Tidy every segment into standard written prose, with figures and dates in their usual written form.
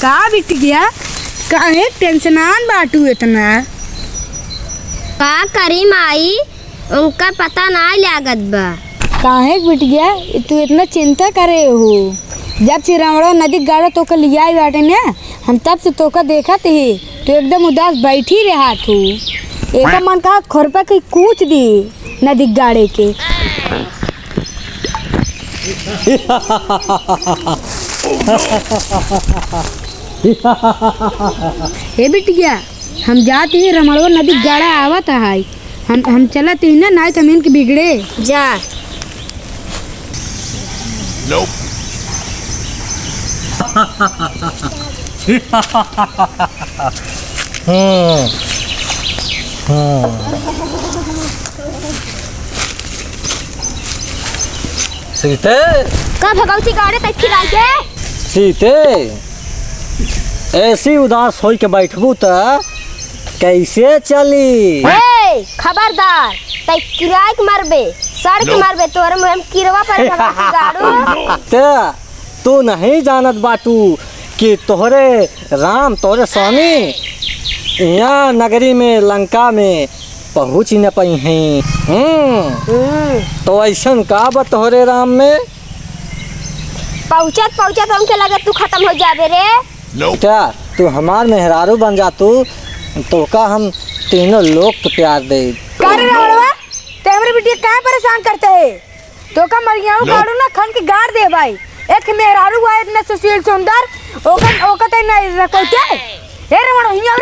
का बिट गया काहे टेंशनान बाटू इतना का करी माई उनका पता ना लागत बा। काहे बिट गया तू इतना चिंता करे हो। जब से रावण नदी गाड़ा तो लिया आई बाटे ना हम तब से तोका देखा थे तो एकदम उदास बैठी रहा तू। एक मन कहा खुरपा के कूच दी नदी गाड़े के। हे बिट गया हम जाते ही रमणवा नदी गाड़ा आवत है हम चलते ही ना नहीं तो हम इनके बिगड़े जा। सीते का भगवती गाड़े तक खिला के सीते ऐसी उदास होई के बैठबू त कैसे चली। खबरदार तय किराए के मारबे सड़क मारबे तोरे मुंह में किरवा पर भगवती गाड़ू। ते तू नहीं जानत बाटू कि तोहरे राम तोहरे स्वामी यहाँ नगरी में लंका में पहुँच न पाई हैं। तो ऐसन का बा तोहरे राम में पहुँचत पहुँचत हमके लगे तू खत्म हो जाबे रे। क्या तू हमार मेहरारू बन जा तो का हम तीनों लोग तो प्यार दे। तेरे बिटिया कहाँ परेशान करते है तो का मरियाऊ गाड़ू ना खन के गाड़ दे भाई। एक मेहरारू हुआ इतना सुशील सुंदर ओका ते नहीं रखो क्या हे रमण हिया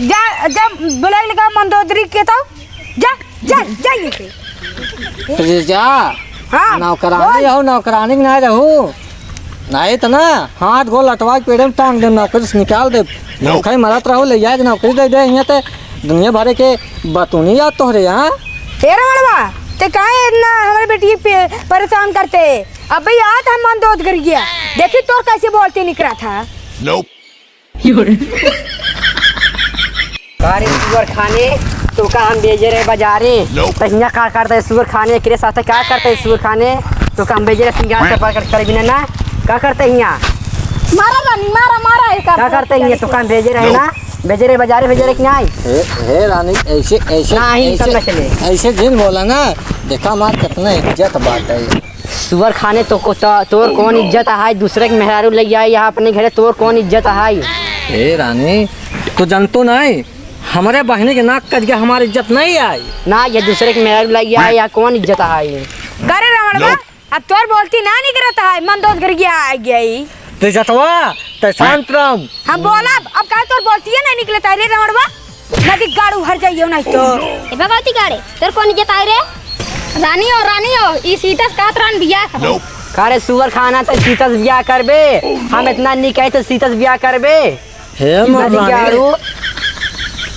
जा जा बुलाई लगा मंदोदरी के तो जा जा जाइए तो जा हां नौकरानी हो नौकरानी नहीं रहू नहीं तो ना हाथ गोल लटवा के पेड़ में टांग दे नौकरी से निकाल दे। नौकरी मरत रहो ले जाए नौकरी दे दे यहाँ ते दुनिया भर के बतूनी याद तोहरे यहाँ। हे रमणवा ते काहे इतना हमारे बेटी परेशान करते अब भाई आज हम मंदोद कर गया देखी तोर कैसे बोलते निकला था। कारी सुअर खाने तो का हम बेचे रहे बाजारे तो यहाँ का करते सुअर खाने के साथ क्या करते सुअर खाने तो का हम बेचे रहे सिंगार कर बिना ना क्या करते यहाँ मारा रानी मारा मारा क्या करते हैं तो काम भेजे रहे ना भेजे रहे बाजारे भेजे रहे कि नहीं। हे रानी ऐसे ऐसे नहीं सब न चले ऐसे जिन बोला ना देखा मार कितना इज्जत बात है। सुअर खाने तो तोर कौन इज्जत है दूसरे के मेहरारू ले जाए यहाँ अपने घरे तोर कौन इज्जत है। हे रानी तो जानतो नहीं हमारे बहनी के नाक कट गया हमारी इज्जत नहीं आई ना ये दूसरे के मेहरारू ले जाए यहाँ कौन इज्जत है। करे रमणवा अब तोर बोलती ना नहीं करता है मंदोद कर गया आ गई तो जतवा तो शांत रहो। हम बोला अब काहे तोर बोलती है नहीं निकलता है रे रमणवा नदी गाड़ू हर जाइयो नहीं तो ए भगवती गाड़े तोर कौन इज्जत आए रे। रानी हो ई सीतस का त्रान बिया कारे सुअर खाना तो सीतस ब्याह करबे हम इतना नहीं कहे तो सीतस ब्याह करबे। हे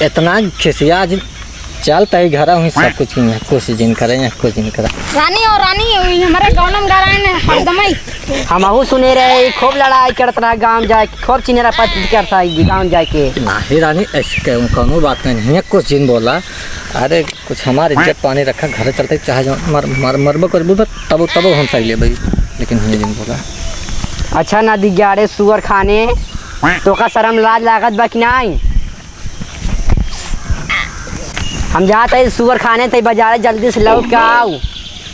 इतना खिसिया चलता है घर हुई सब कुछ कोशिश जिन करे कुछ जिन करा। रानी हमारे गाँव में गाना हरदम हम सुने रहे खूब लड़ाई करता रहा गाँव जाए खूब चिनेरा पति करता है गाँव जाके नहीं रानी ऐसे कोनो बात नहीं है कुछ जिन बोला अरे कुछ हमारे इज्जत पानी रखा घर चलते चाहे मरबो करबू तब हम सही ले भाई लेकिन ये जिन बोला। अच्छा ना दिग्गाड़े सुअर खाने तो का शर्म लाज लागत बा कि नहीं। हम जाते हैं सुअर खाने तो बाजारे जल्दी से लौट के आओ।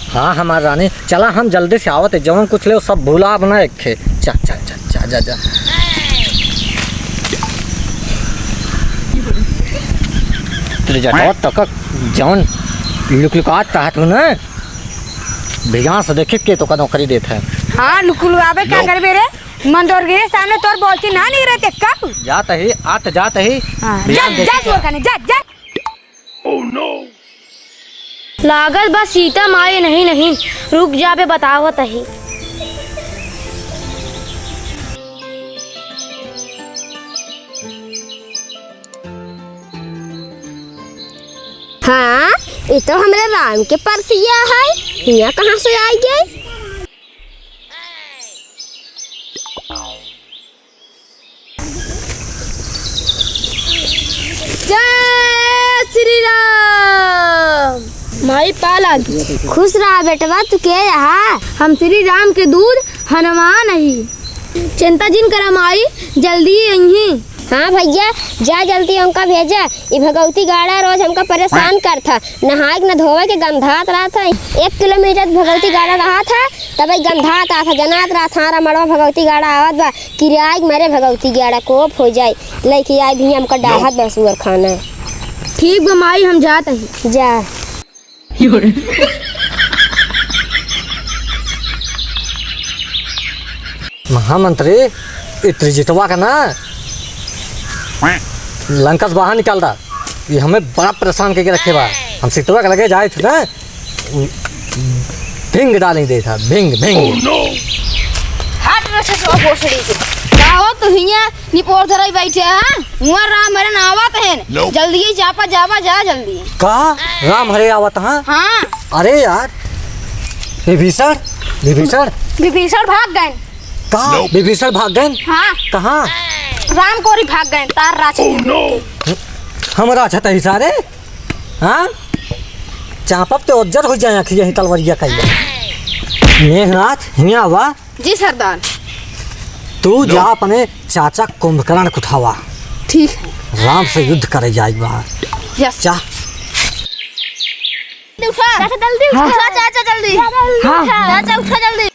हाँ हमारा रानी चला हम जल्दी से आवत है जवन कुछ ले सब भूला बना रखे जा जा जा जा जा जा तेरे जटावा तक जवन लुकलुकात रहत हो ना भिगा से देखे के तो का नौकरी देता है। हाँ लुकुलवावे क्या करबे रे मंदोर गिरे सामने तोर बोलती ना नहीं रहते कब जाता ही आत जाता ही जा जा सुअर खाने जा जा। Oh no! लागत बस सीता माए नहीं रुक जा बे बतावत है। हाँ ये तो हमारे राम के परसिया है यहाँ कहाँ से आई गई। जय श्री राम। माई पाला खुश रहा बेटवा तू के यहाँ हम श्री राम के दूध हनुमान ही चिंता जिन करा माई, जल्दी यहीं। हाँ भैया, जा जल्दी हमका भेजा। ये भगवती गाड़ा रोज हमका परेशान करता, नहाए न धोवे के गंधात रहा था। 1 किलोमीटर भगवती गाड़ा रहा था, तब गंधात आ था, जनात रहा था। हमारा मड़वा भगवती गाड़ा आवत बा, किराए मेरे भगवती गाड़ा कोप हो जाए, लेके आए भी हमका डाहत बसुअर खाना। ठीक बा माई, हम जात हैं। जा। महामंत्री त्रिजितवा का ना लंका से बाहर निकाल रहा, ये हमें बड़ा परेशान करके रखे बा। हम सिटवा के लगे जाए थे ना, भिंग डालें दे था, भिंग भिंग। हट रहा सो भोसड़ी के गाओ तो हिया निपोर धरई बैठे हां। हुआ राम मेरे नावत है, जल्दी ही जापा जावा जा जल्दी। का राम हरे आवत हाँ? हाँ अरे यार, विभीषण विभीषण विभीषण भाग गए। का विभीषण भाग गए? हाँ कहाँ? राम कोरी भाग गए तार राचे। हमारा छत ही सारे हाँ चापब तो उज्जर हो जाए यही तलवरिया कहिए। मेघनाथ हिया हुआ जी सरदार। तू जा अपने चाचा कुंभकर्ण कुठावा, ठीक है। राम से युद्ध करे जाए बाहर। यस जा उठा जल्दी उठा चाचा जल्दी। चाचा उठा जल्दी।